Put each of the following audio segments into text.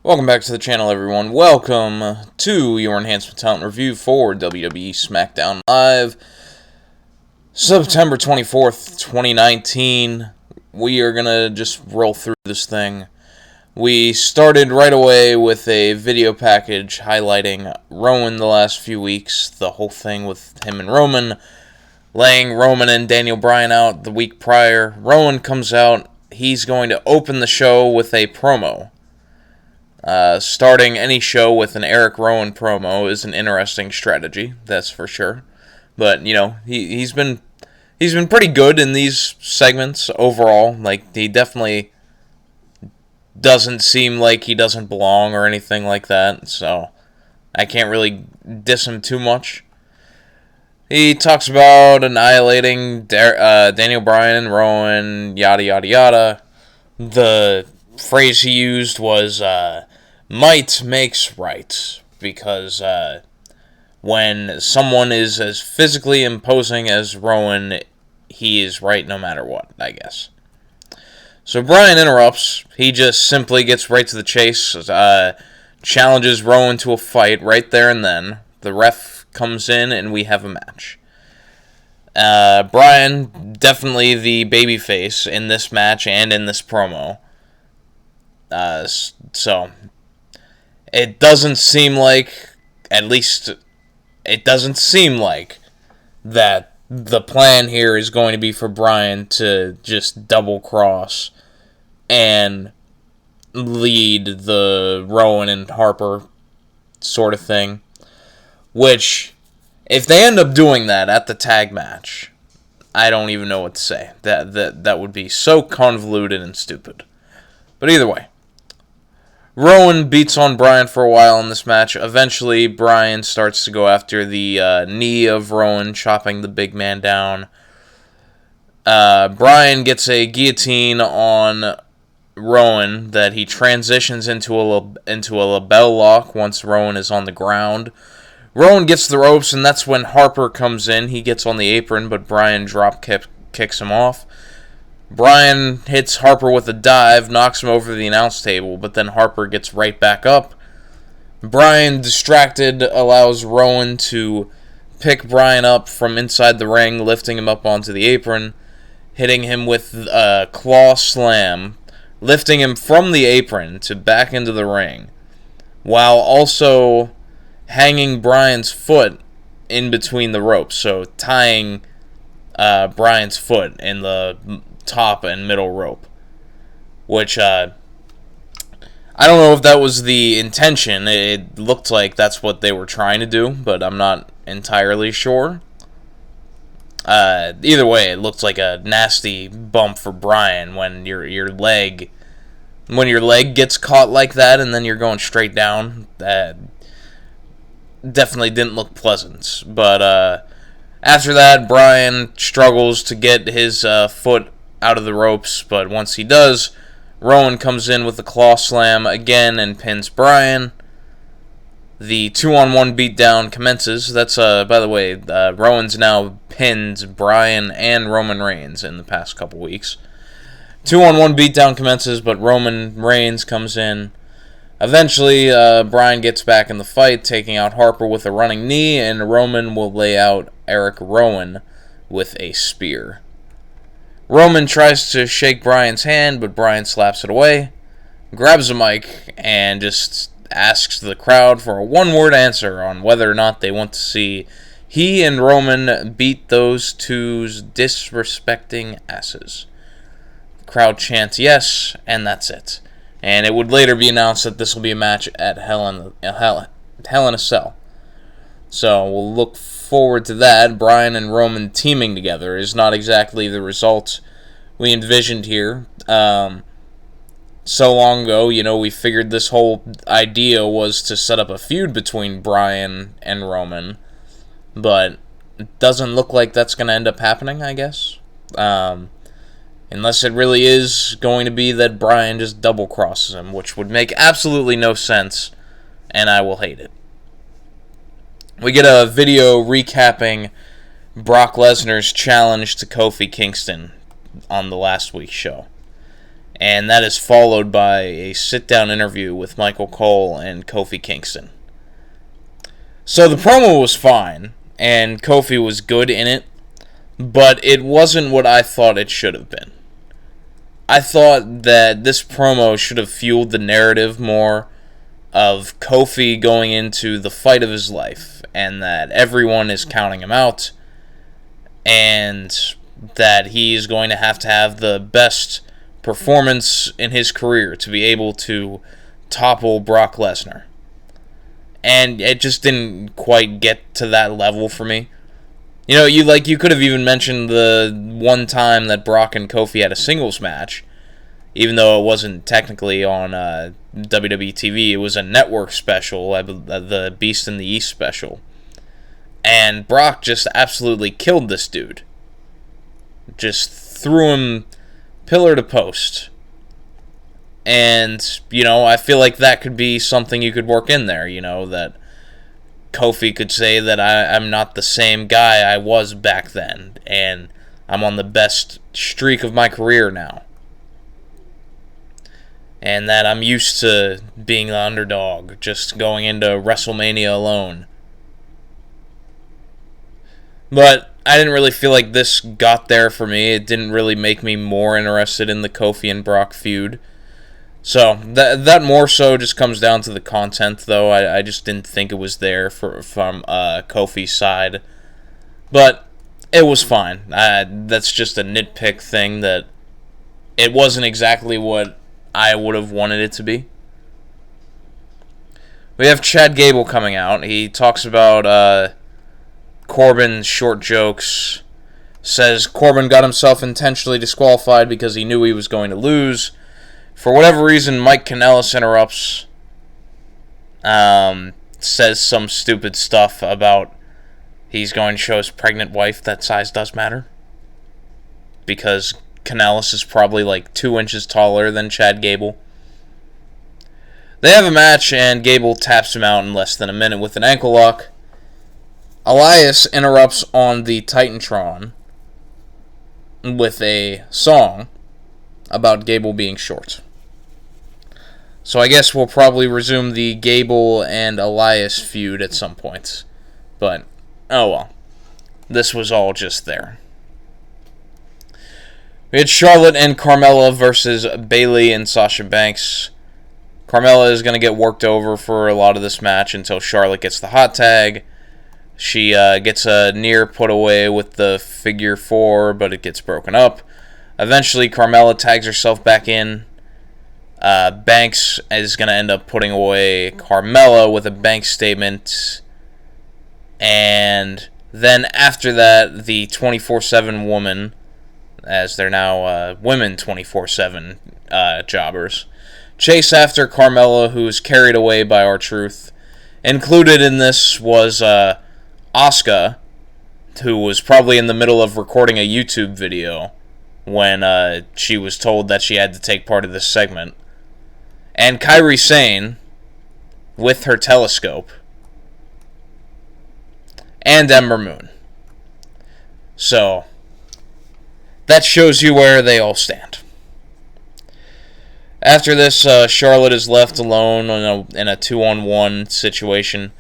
Welcome back to the channel, everyone. Welcome to your Enhancement Talent review for WWE SmackDown Live September 24th, 2019. We are going to just roll through this thing. We started right away with a video package highlighting Rowan the last few weeks, the whole thing with him and Roman, laying Roman and Daniel Bryan out the week prior. Rowan comes out. He's going to open the show with a promo. Starting any show with an Erick Rowan promo is an interesting strategy, that's for sure. But you know, he's been pretty good in these segments overall. Like, he definitely doesn't seem like he doesn't belong or anything like that. So I can't really diss him too much. He talks about annihilating Daniel Bryan and Rowan, yada yada yada. The phrase he used was might makes right, because when someone is as physically imposing as Rowan, he is right no matter what, I guess. So Bryan interrupts. He just simply gets right to the chase, challenges Rowan to a fight right there and then. The ref comes in and we have a match. Bryan, definitely the babyface in this match and in this promo. So it doesn't seem like, at least it doesn't seem like, that the plan here is going to be for Bryan to just double cross and lead the Rowan and Harper sort of thing. Which, if they end up doing that at the tag match, I don't even know what to say. That would be so convoluted and stupid. But either way, Rowan beats on Bryan for a while in this match. Eventually, Bryan starts to go after the knee of Rowan, chopping the big man down. Bryan gets a guillotine on Rowan that he transitions into a label lock once Rowan is on the ground. Rowan gets the ropes, and that's when Harper comes in. He gets on the apron, but Bryan kicks him off. Bryan hits Harper with a dive, knocks him over the announce table, but then Harper gets right back up. Bryan, distracted, allows Rowan to pick Bryan up from inside the ring, lifting him up onto the apron, hitting him with a claw slam, lifting him from the apron to back into the ring, while also hanging Bryan's foot in between the ropes, so tying Bryan's foot in the top and middle rope, which I don't know if that was the intention. It looked like that's what they were trying to do, but I'm not entirely sure. Either way, it looked like a nasty bump for Bryan when your leg gets caught like that and then you're going straight down. That definitely didn't look pleasant. But after that, Bryan struggles to get his foot out of the ropes, but once he does, Rowan comes in with the claw slam again and pins Bryan. The 2-on-1 beatdown commences. That's, by the way, Rowan's now pinned Bryan and Roman Reigns in the past couple weeks. 2-on-1 beatdown commences, but Roman Reigns comes in. Eventually, Bryan gets back in the fight, taking out Harper with a running knee, and Roman will lay out Erick Rowan with a spear. Roman tries to shake Bryan's hand, but Bryan slaps it away, grabs a mic, and just asks the crowd for a one-word answer on whether or not they want to see he and Roman beat those two's disrespecting asses. The crowd chants yes, and that's it. And it would later be announced that this will be a match at Hell in a Cell. So we'll look forward to that. Bryan and Roman teaming together is not exactly the result we envisioned here. So long ago, we figured this whole idea was to set up a feud between Bryan and Roman, but it doesn't look like that's going to end up happening, I guess. Unless it really is going to be that Bryan just double crosses him, which would make absolutely no sense, and I will hate it. We get a video recapping Brock Lesnar's challenge to Kofi Kingston on the last week's show. And that is followed by a sit-down interview with Michael Cole and Kofi Kingston. So the promo was fine, and Kofi was good in it, but it wasn't what I thought it should have been. I thought that this promo should have fueled the narrative more of Kofi going into the fight of his life, and that everyone is counting him out, and that he's going to have the best performance in his career to be able to topple Brock Lesnar. And it just didn't quite get to that level for me. You could have even mentioned the one time that Brock and Kofi had a singles match, even though it wasn't technically on WWE TV. It was a network special, the Beast in the East special. And Brock just absolutely killed this dude. Just threw him pillar to post. And, I feel like that could be something you could work in there, that Kofi could say that I'm not the same guy I was back then, and I'm on the best streak of my career now. And that I'm used to being the underdog, just going into WrestleMania alone. But I didn't really feel like this got there for me. It didn't really make me more interested in the Kofi and Brock feud. So, that more so just comes down to the content, though. I just didn't think it was there from Kofi's side. But it was fine. That's just a nitpick thing that it wasn't exactly what I would have wanted it to be. We have Chad Gable coming out. He talks about Corbin's short jokes. Says Corbin got himself intentionally disqualified because he knew he was going to lose. For whatever reason, Mike Kanellis interrupts. Says some stupid stuff about he's going to show his pregnant wife that size does matter. Because Kanellis is probably like 2 inches taller than Chad Gable. They have a match, and Gable taps him out in less than a minute with an ankle lock. Elias interrupts on the Titantron with a song about Gable being short. So I guess we'll probably resume the Gable and Elias feud at some point. But, oh well. This was all just there. We had Charlotte and Carmella versus Bayley and Sasha Banks. Carmella is going to get worked over for a lot of this match until Charlotte gets the hot tag. She gets a near put away with the figure 4, but it gets broken up. Eventually, Carmella tags herself back in. Banks is going to end up putting away Carmella with a Banks statement. And then after that, the 24/7 woman, as they're now women 24/7 jobbers, chase after Carmella, who is carried away by R-Truth. Included in this was Asuka, who was probably in the middle of recording a YouTube video when she was told that she had to take part of this segment. And Kairi Sane with her telescope. And Ember Moon. So, that shows you where they all stand. After this, Charlotte is left alone in a 2-on-1 situation.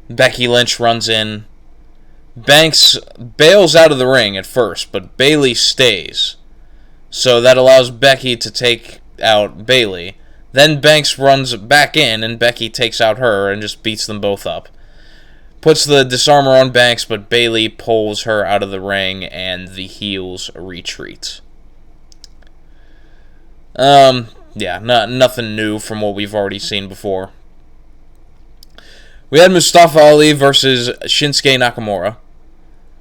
Becky Lynch runs in. Banks bails out of the ring at first, but Bayley stays. So that allows Becky to take out Bayley. Then Banks runs back in, and Becky takes out her and just beats them both up. Puts the disarmor on Banks, but Bayley pulls her out of the ring, and the heels retreat. Nothing new from what we've already seen before. We had Mustafa Ali versus Shinsuke Nakamura.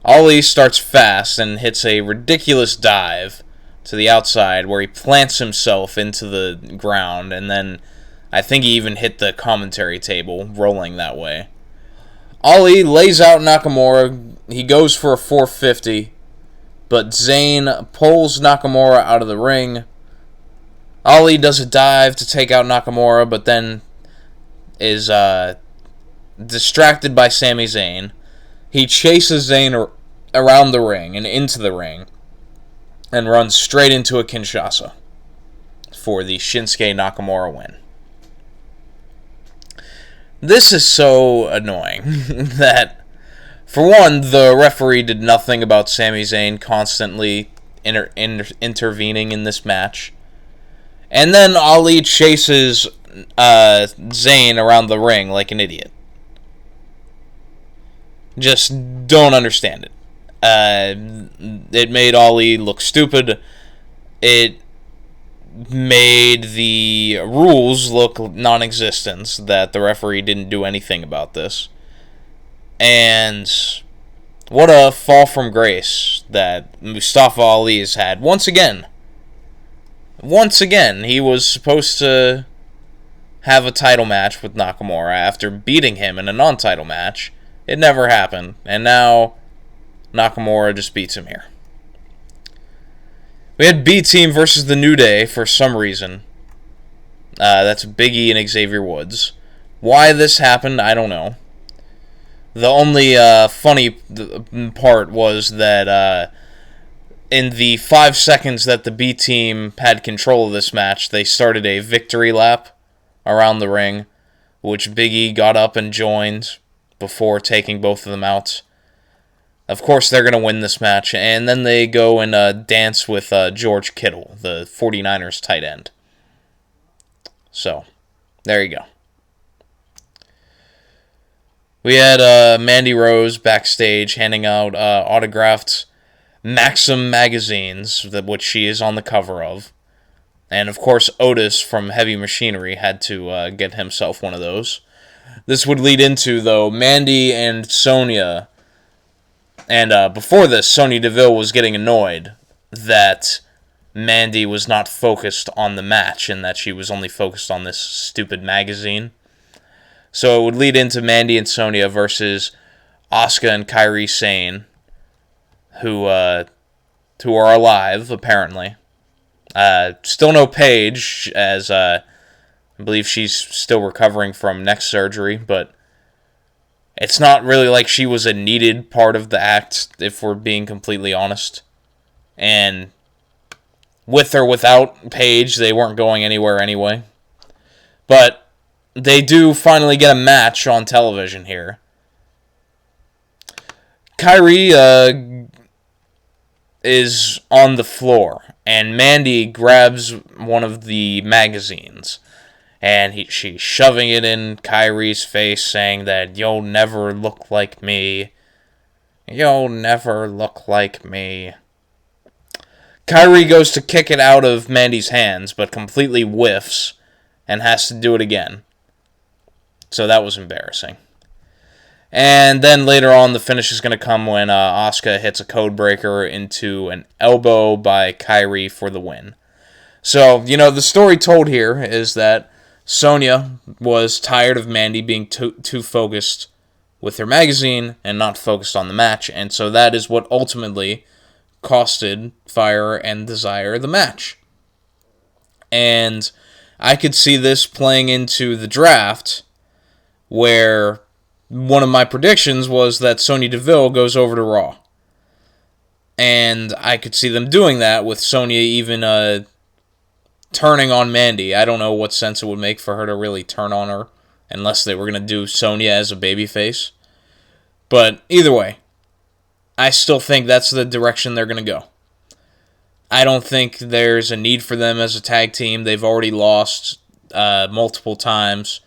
Ali starts fast and hits a ridiculous dive to the outside where he plants himself into the ground, and then I think he even hit the commentary table rolling that way. Ali lays out Nakamura. He goes for a 450, but Zayn pulls Nakamura out of the ring. Ali does a dive to take out Nakamura, but then is distracted by Sami Zayn. He chases Zayn around the ring and into the ring and runs straight into a Kinshasa for the Shinsuke Nakamura win. This is so annoying that, for one, the referee did nothing about Sami Zayn constantly intervening in this match. And then Ali chases Zayn around the ring like an idiot. Just don't understand it. It made Ali look stupid. It made the rules look non-existent, that the referee didn't do anything about this. And what a fall from grace that Mustafa Ali has had. Once again, he was supposed to have a title match with Nakamura after beating him in a non-title match. It never happened, and now Nakamura just beats him here. We had B-Team versus the New Day for some reason. That's Big E and Xavier Woods. Why this happened, I don't know. The only funny part was that in the 5 seconds that the B-Team had control of this match, they started a victory lap around the ring, which Big E got up and joined before taking both of them out. Of course, they're going to win this match, and then they go and dance with George Kittle, the 49ers tight end. So, there you go. We had Mandy Rose backstage handing out autographed Maxim magazines, which she is on the cover of. And, of course, Otis from Heavy Machinery had to get himself one of those. This would lead into, though, Mandy and Sonya. And before this, Sonya Deville was getting annoyed that Mandy was not focused on the match and that she was only focused on this stupid magazine. So it would lead into Mandy and Sonya versus Asuka and Kairi Sane, who are alive, apparently. Still no Paige, as I believe she's still recovering from neck surgery, but it's not really like she was a needed part of the act, if we're being completely honest. And with or without Paige, they weren't going anywhere anyway. But they do finally get a match on television here. Kairi is on the floor, and Mandy grabs one of the magazines. And she's shoving it in Kairi's face, saying that you'll never look like me. You'll never look like me. Kairi goes to kick it out of Mandy's hands, but completely whiffs and has to do it again. So that was embarrassing. And then later on, the finish is going to come when Asuka hits a codebreaker into an elbow by Kairi for the win. So, the story told here is that Sonya was tired of Mandy being too focused with her magazine and not focused on the match, and so that is what ultimately costed Fire and Desire the match. And I could see this playing into the draft, where one of my predictions was that Sonya Deville goes over to Raw. And I could see them doing that with Sonya even turning on Mandy. I don't know what sense it would make for her to really turn on her, unless they were going to do Sonya as a babyface. But either way, I still think that's the direction they're going to go. I don't think there's a need for them as a tag team. They've already lost multiple times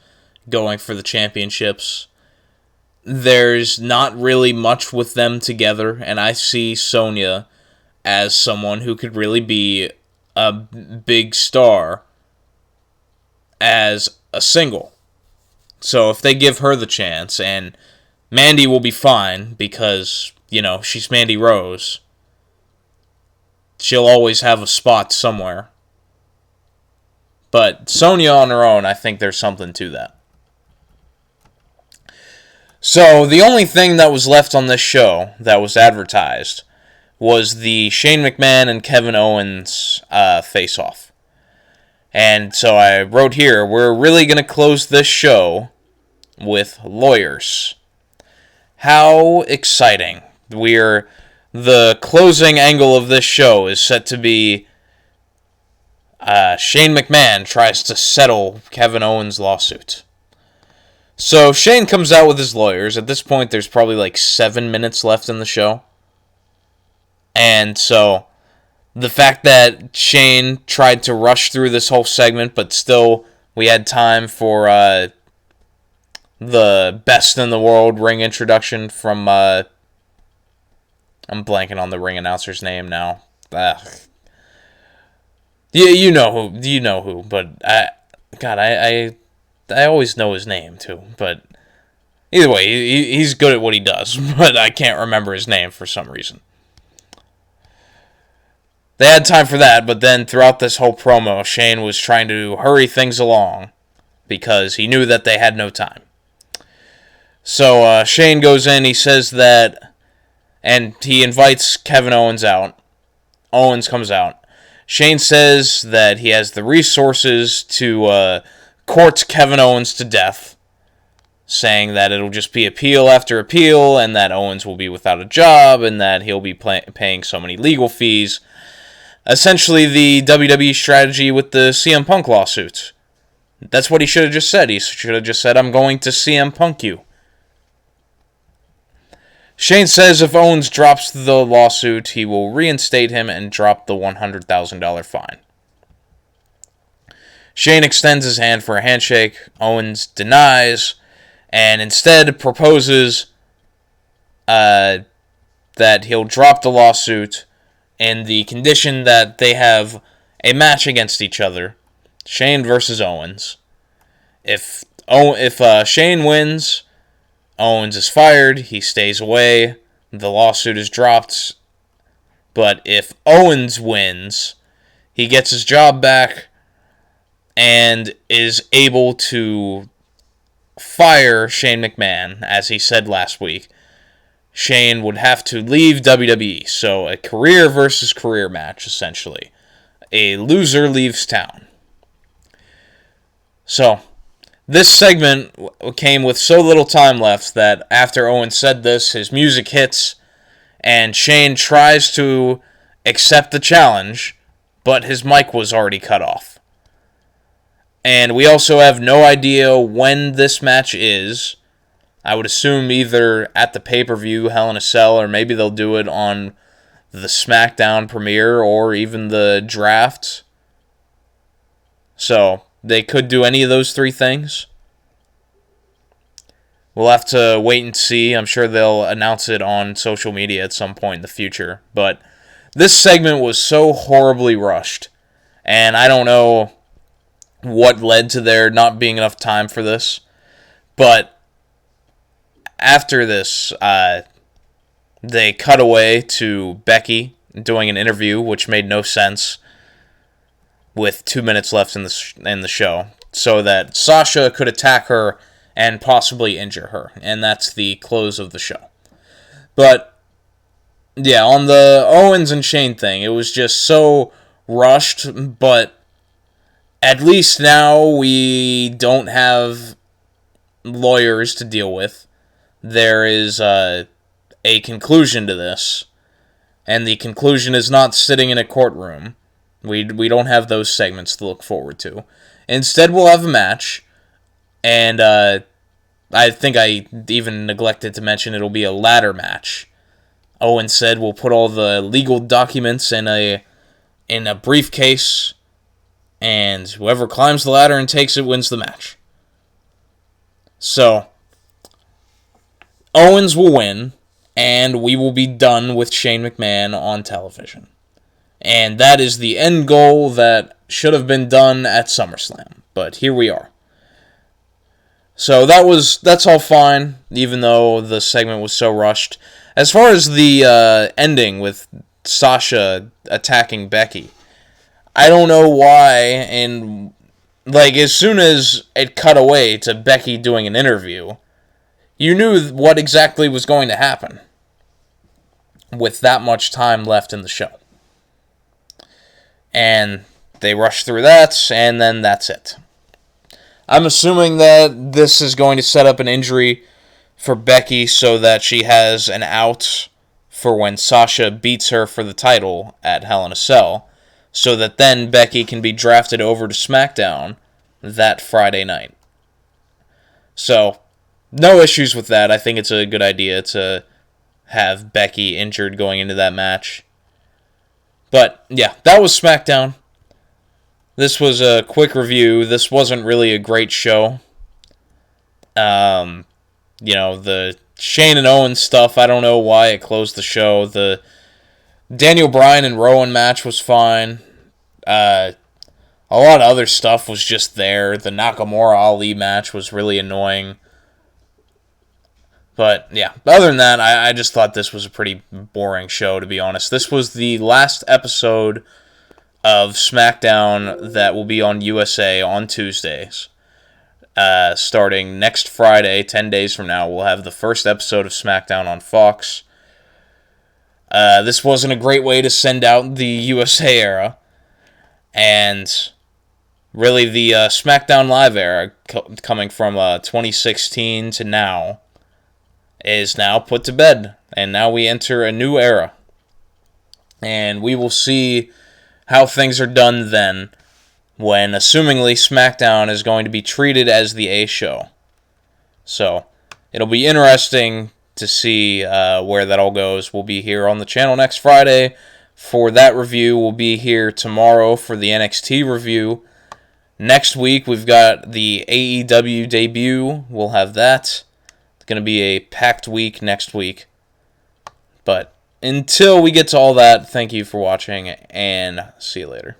going for the championships. There's not really much with them together, and I see Sonya as someone who could really be a big star as a single. So if they give her the chance, and Mandy will be fine because, she's Mandy Rose. She'll always have a spot somewhere. But Sonya on her own, I think there's something to that. So the only thing that was left on this show that was advertised was the Shane McMahon and Kevin Owens face-off. And so I wrote here, we're really going to close this show with lawyers. How exciting. The closing angle of this show is set to be Shane McMahon tries to settle Kevin Owens' lawsuit. So Shane comes out with his lawyers. At this point, there's probably like 7 minutes left in the show. And so the fact that Shane tried to rush through this whole segment, but still we had time for the best in the world ring introduction from... I'm blanking on the ring announcer's name now. Yeah, you know who, but I always know his name too, but either way, he's good at what he does, but I can't remember his name for some reason. They had time for that, but then throughout this whole promo, Shane was trying to hurry things along because he knew that they had no time. So Shane goes in, he says that, and he invites Kevin Owens out. Owens comes out. Shane says that he has the resources to court Kevin Owens to death, saying that it'll just be appeal after appeal, and that Owens will be without a job, and that he'll be paying so many legal fees. Essentially the WWE strategy with the CM Punk lawsuits. That's what he should have just said. He should have just said, I'm going to CM Punk you. Shane says if Owens drops the lawsuit, he will reinstate him and drop the $100,000 fine. Shane extends his hand for a handshake. Owens denies and instead proposes that he'll drop the lawsuit in the condition that they have a match against each other, Shane versus Owens. If Shane wins, Owens is fired, he stays away, the lawsuit is dropped. But if Owens wins, he gets his job back and is able to fire Shane McMahon, as he said last week. Shane would have to leave WWE, so a career versus career match, essentially. A loser leaves town. So, this segment came with so little time left that after Owens said this, his music hits, and Shane tries to accept the challenge, but his mic was already cut off. And we also have no idea when this match is. I would assume either at the pay-per-view, Hell in a Cell, or maybe they'll do it on the SmackDown premiere, or even the draft. So, they could do any of those three things. We'll have to wait and see. I'm sure they'll announce it on social media at some point in the future. But this segment was so horribly rushed. And I don't know what led to there not being enough time for this. But after this, they cut away to Becky doing an interview, which made no sense, with 2 minutes left in the show, so that Sasha could attack her and possibly injure her, and that's the close of the show. But yeah, on the Owens and Shane thing, it was just so rushed, but at least now we don't have lawyers to deal with. There is a conclusion to this, and the conclusion is not sitting in a courtroom. We don't have those segments to look forward to. Instead, we'll have a match, and I think I even neglected to mention it'll be a ladder match. Owens said we'll put all the legal documents in a briefcase, and whoever climbs the ladder and takes it wins the match. So, Owens will win, and we will be done with Shane McMahon on television. And that is the end goal that should have been done at SummerSlam. But here we are. So that's all fine, even though the segment was so rushed. As far as the ending with Sasha attacking Becky, I don't know why, and as soon as it cut away to Becky doing an interview, you knew what exactly was going to happen with that much time left in the show. And they rushed through that, and then that's it. I'm assuming that this is going to set up an injury for Becky so that she has an out for when Sasha beats her for the title at Hell in a Cell. so that then Becky can be drafted over to SmackDown that Friday night. So, no issues with that. I think it's a good idea to have Becky injured going into that match. But, yeah, that was SmackDown. This was a quick review. This wasn't really a great show. The Shane and Owens stuff, I don't know why it closed the show. The Bryan and Rowan match was fine. A lot of other stuff was just there. The Nakamura-Ali match was really annoying. But, yeah, other than that, I just thought this was a pretty boring show, to be honest. This was the last episode of SmackDown that will be on USA on Tuesdays. Starting next Friday, 10 days from now, we'll have the first episode of SmackDown on Fox. This wasn't a great way to send out the USA era. And really the SmackDown Live era, coming from 2016 to now, is now put to bed. And now we enter a new era. And we will see how things are done then, when assumingly SmackDown is going to be treated as the A show. So, it'll be interesting to see where that all goes. We'll be here on the channel next Friday for that review. We'll be here tomorrow for the NXT review. Next week, we've got the AEW debut. We'll have that. It's going to be a packed week next week. But until we get to all that, thank you for watching, and see you later.